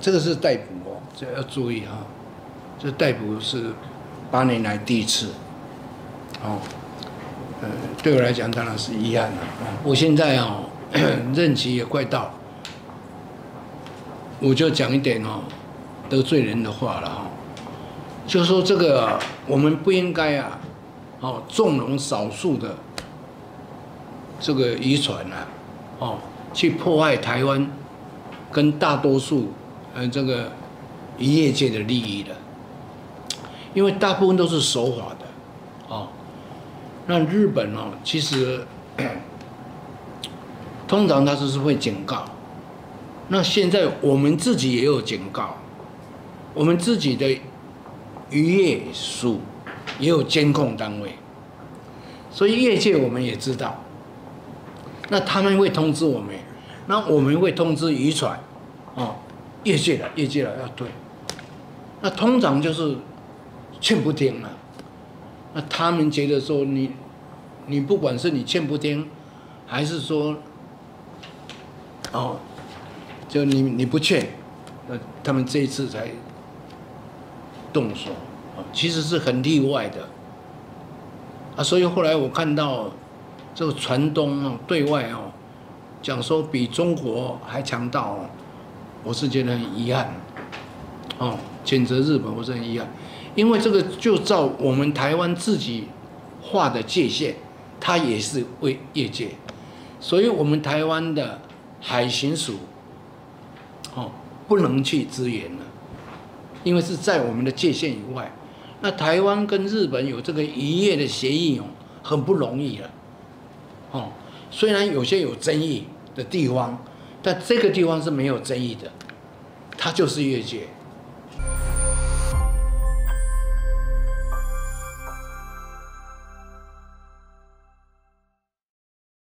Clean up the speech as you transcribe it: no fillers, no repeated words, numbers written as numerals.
这个是逮捕哦，这要注意哈、这逮捕是8年来第一次，哦，对我来讲当然是遗憾了。我现在哦，任期也快到，我就讲一点哦，得罪人的话了哈、就说这个我们不应该啊，哦，纵容少数的这个渔船啊，哦，去破坏台湾跟大多数这个渔业界的利益的，因为大部分都是守法的，哦，那日本哦，其实通常它就是会警告，那现在我们自己也有警告，我们自己的渔业署也有监控单位，所以业界我们也知道，那他们会通知我们，那我们会通知渔船，哦，业界了要对，那通常就是劝不听了，那他们觉得说你不管是你劝不听，还是说哦，就你不劝，那他们这一次才动手，其实是很例外的，啊，所以后来我看到这个船东哦，对外哦讲说比中国还强大哦，我是觉得很遗憾，哦，谴责日本我是很遗憾，因为这个就照我们台湾自己画的界限，它也是为业界，所以我们台湾的海巡署哦不能去支援了，因为是在我们的界限以外。那台湾跟日本有这个渔业的协议哦，很不容易了，哦，虽然有些有争议的地方，但这个地方是没有争议的，它就是业界。